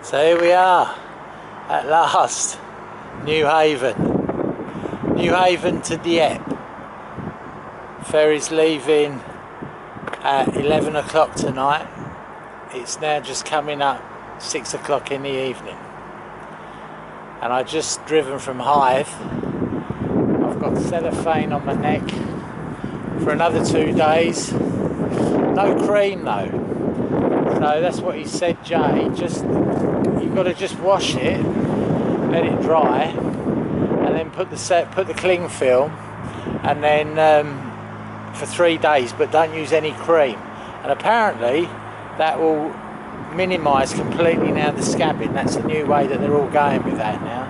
So here we are, at last, Newhaven. Newhaven to Dieppe. Ferry's leaving at 11 o'clock tonight. It's now just coming up 6 o'clock in the evening. And I just driven from Hythe. I've got cellophane on my neck for another 2 days. No cream though. So that's what he said, Jay. You've got to just wash it, let it dry, and then put the cling film, and then for 3 days. But don't use any cream. And apparently that will minimise completely now the scabbing. That's the new way that they're all going with that now.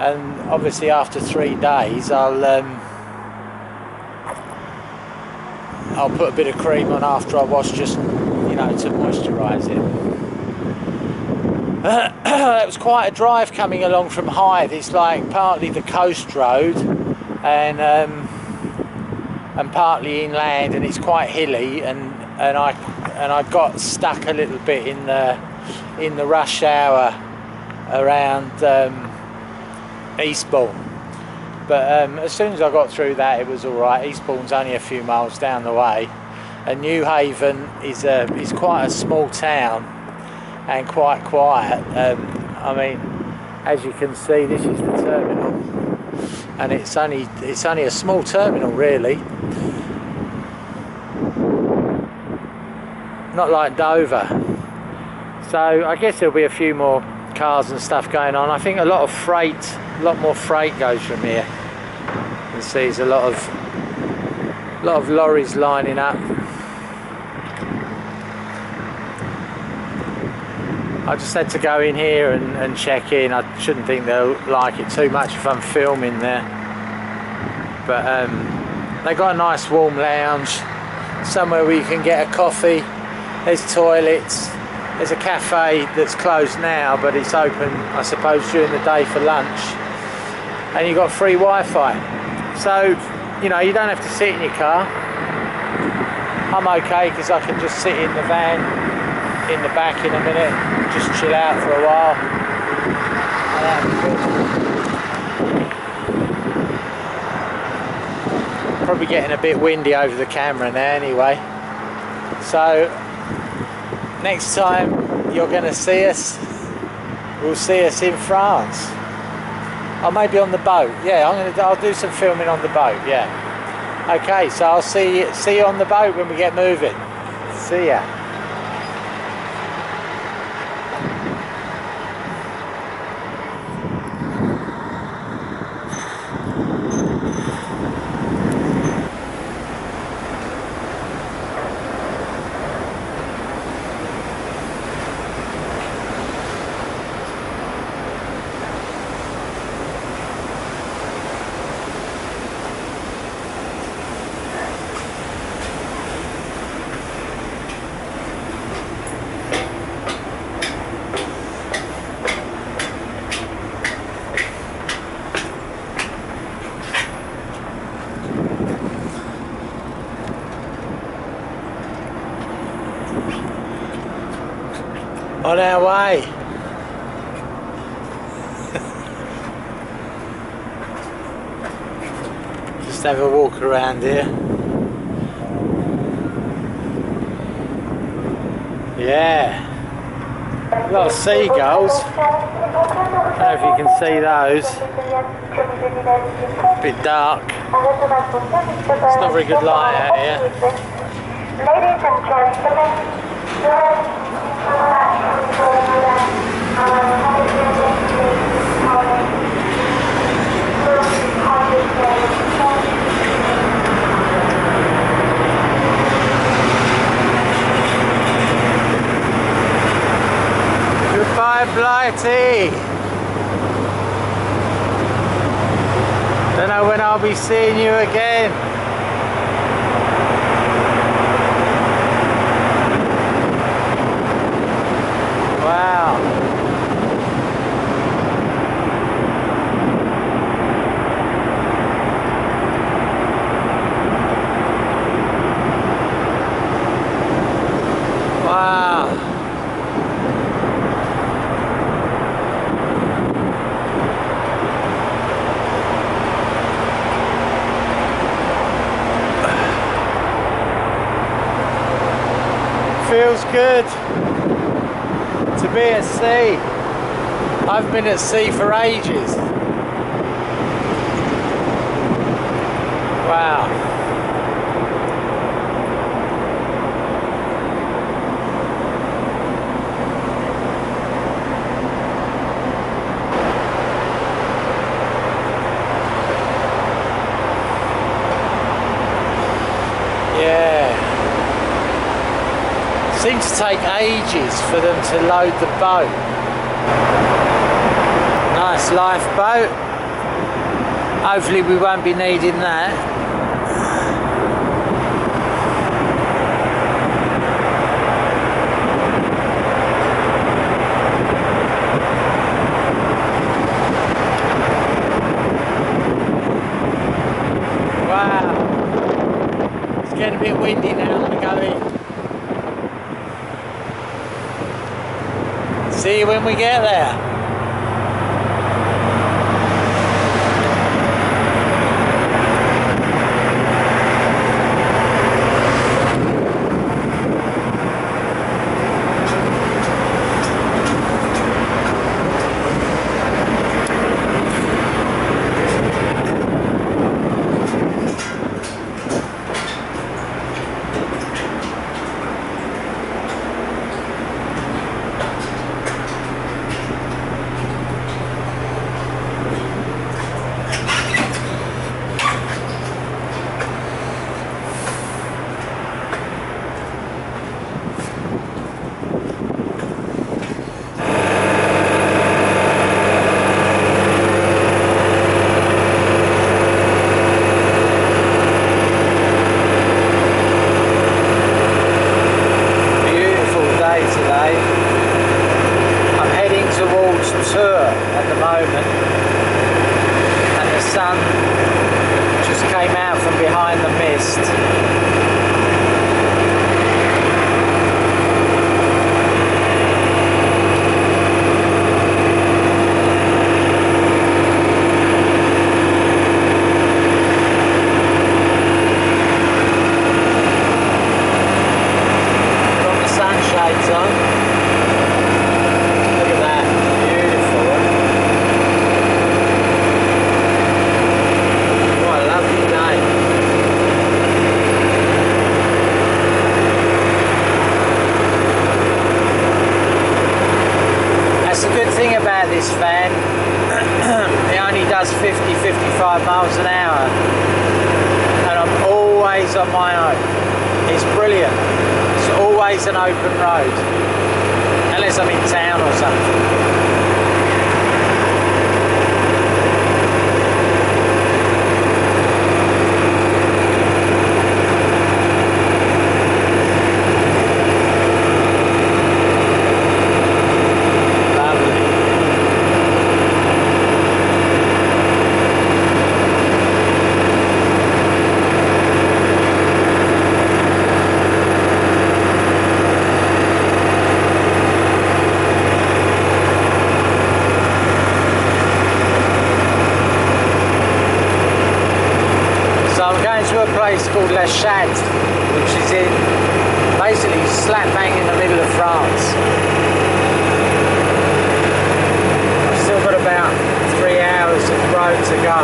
And obviously after 3 days, I'll put a bit of cream on after I wash, just to moisturise it. It was quite a drive coming along from Hythe. It's like partly the coast road and partly inland, and it's quite hilly, and I got stuck a little bit in the rush hour around Eastbourne. But as soon as I got through that, it was all right. Eastbourne's only a few miles down the way, and Newhaven is quite a small town and quite quiet. I mean, as you can see, this is the terminal, and it's only a small terminal, really. Not like Dover. So I guess there'll be a few more cars and stuff going on. I think a lot more freight goes from here. You can see there's a lot of lorries lining up. I just had to go in here and check in. I shouldn't think they'll like it too much if I'm filming there. But they got a nice warm lounge, somewhere where you can get a coffee. There's toilets. There's a cafe that's closed now, but it's open, I suppose, during the day for lunch. And you've got free Wi-Fi. So, you don't have to sit in your car. I'm okay because I can just sit in the van in the back in a minute, just chill out for a while. And that'd be good. Probably getting a bit windy over the camera now anyway. So, next time you're going to see us, we'll see us in France. Or maybe on the boat. Yeah, I'll do some filming on the boat. Yeah. Okay, so I'll see you on the boat when we get moving. See ya. On our way. Just have a walk around here. Yeah. A lot of seagulls. I don't know if you can see those. A bit dark. It's not very good light out here. Ladies and gentlemen, goodbye, Blighty. Don't know when I'll be seeing you again. Wow. Wow. good to be at sea. I've been at sea for ages. Wow. Yeah. Seems to take ages for them to load the boat. Nice lifeboat. Hopefully we won't be needing that. Wow. It's getting a bit windy now. I'm going to go in. See you when we get there. This van, it only does 50-55 miles an hour and I'm always on my own. It's brilliant. It's always an open road unless I'm in town or something. Called La Chade, which is in basically slap bang in the middle of France. I've still got about 3 hours of road to go.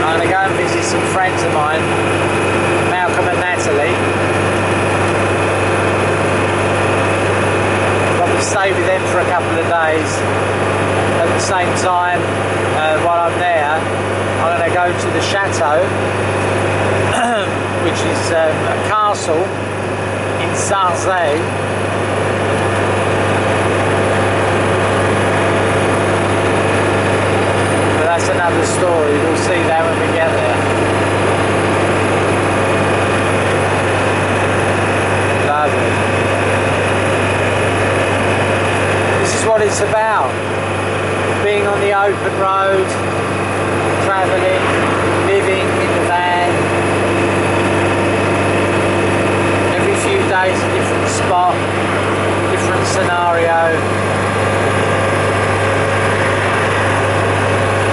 I'm going to go and visit some friends of mine, Malcolm and Natalie. Probably stay with them for a couple of days. At the same time, while I'm there, I'm going to go to the chateau, which is a castle in Sarzay. But that's another story. We'll see that when we get there. Lovely. This is what it's about. Being on the open road, travelling, living in the van. Every few days a different spot, different scenario.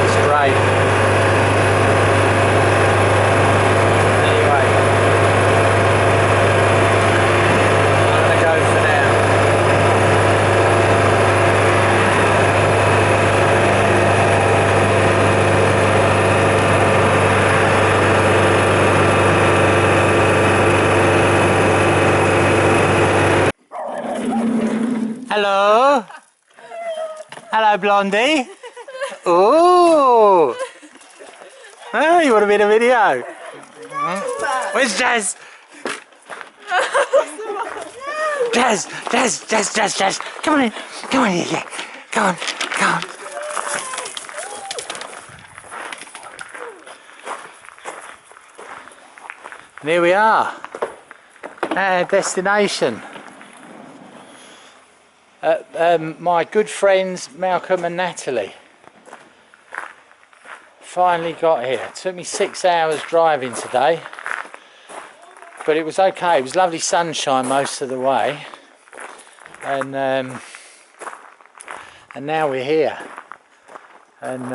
It's great. Anyway. Hello, Blondie. Ooh. Oh, you want to be in a video? Where's Jazz? Jazz. Come on in. Come on in, yeah. Come on. And here we are. Our destination. My good friends Malcolm and Natalie finally got here. It took me 6 hours driving today, but it was okay. It was lovely sunshine most of the way, and now we're here. And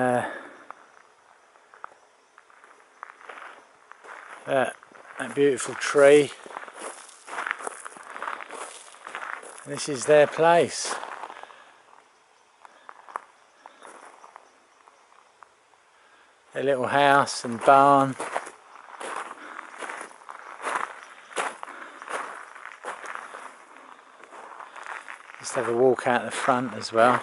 that beautiful tree. This is their place. Their little house and barn. Just have a walk out the front as well.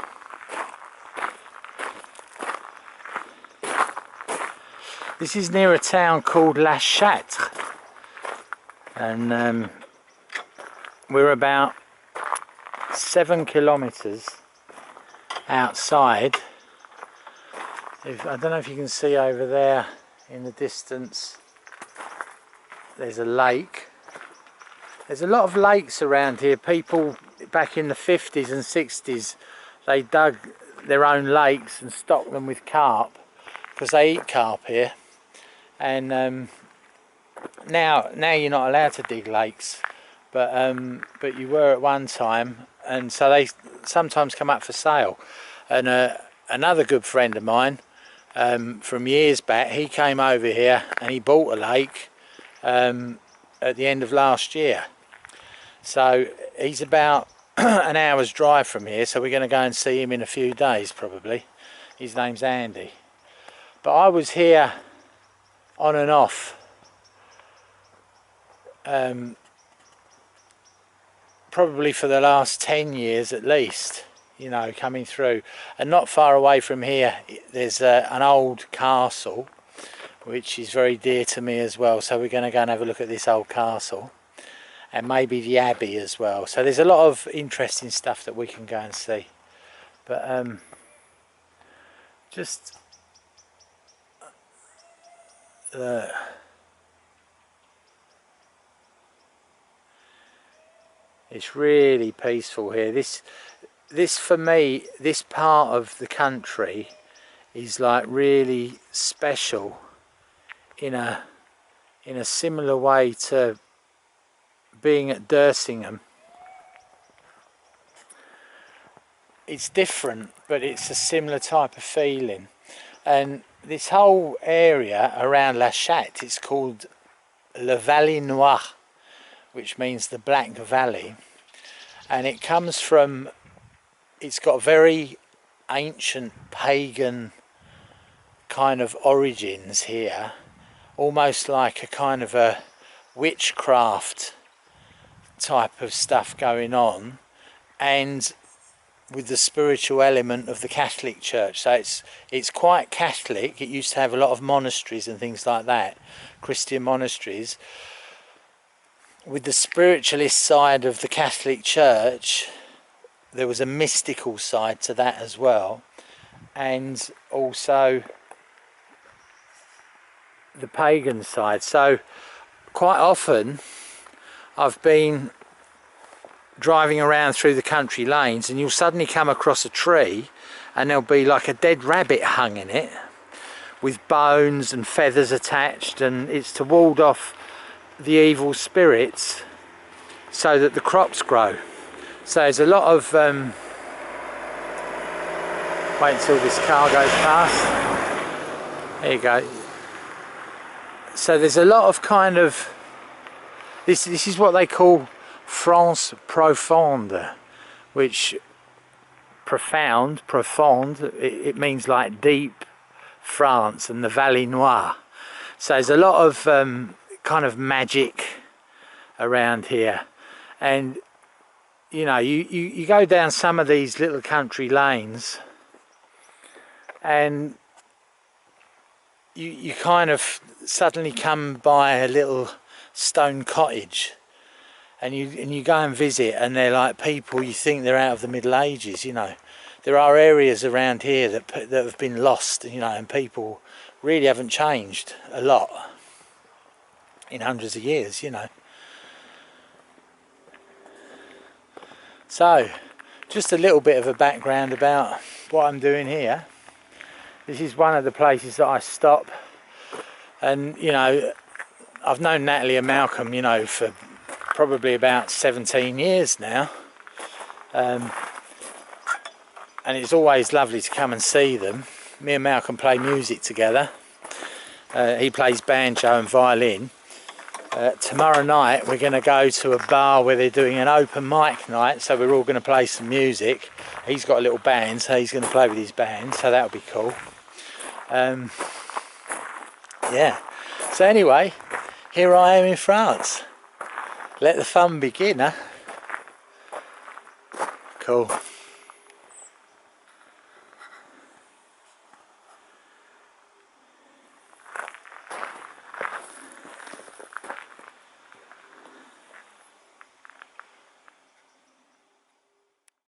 This is near a town called La Châtre, and we're about 7 kilometres outside. I don't know if you can see over there in the distance, there's a lake. There's a lot of lakes around here. People back in the 50s and 60s, they dug their own lakes and stocked them with carp because they eat carp here. And now you're not allowed to dig lakes, but you were at one time, and so they sometimes come up for sale. And another good friend of mine from years back, he came over here and he bought a lake at the end of last year. So he's about an hour's drive from here, so we're going to go and see him in a few days probably. His name's Andy. But I was here on and off probably for the last 10 years at least, you know, coming through. And not far away from here there's an old castle which is very dear to me as well, so we're going to go and have a look at this old castle and maybe the abbey as well. So there's a lot of interesting stuff that we can go and see. But just it's really peaceful here. This for me, this part of the country is like really special in a similar way to being at Dersingham. It's different, but it's a similar type of feeling. And this whole area around La Châtre, it's called Le Vallée Noire, which means the Black Valley. And it comes from, it's got very ancient pagan kind of origins here, almost like a kind of a witchcraft type of stuff going on, and with the spiritual element of the Catholic Church. So it's quite Catholic. It used to have a lot of monasteries and things like that, Christian monasteries. With the spiritualist side of the Catholic Church, there was a mystical side to that as well, and also the pagan side. So quite often I've been driving around through the country lanes and you'll suddenly come across a tree and there'll be like a dead rabbit hung in it with bones and feathers attached, and it's to ward off the evil spirits so that the crops grow. So there's a lot of wait until this car goes past. There you go. So there's a lot of kind of this is what they call France profonde, which profound, it means like deep France, and the Vallée Noire. So there's a lot of kind of magic around here, and you know, you go down some of these little country lanes and you kind of suddenly come by a little stone cottage, and you go and visit, and they're like people you think they're out of the Middle Ages, you know. There are areas around here that have been lost, you know, and people really haven't changed a lot in hundreds of years, you know. So, just a little bit of a background about what I'm doing here. This is one of the places that I stop, and you know, I've known Natalie and Malcolm, you know, for probably about 17 years now, and it's always lovely to come and see them. Me and Malcolm play music together. He plays banjo and violin. Tomorrow night we're going to go to a bar where they're doing an open mic night, so we're all going to play some music. He's got a little band, so he's going to play with his band, so that'll be cool. Yeah, so anyway, here I am in France. Let the fun begin, huh? Cool.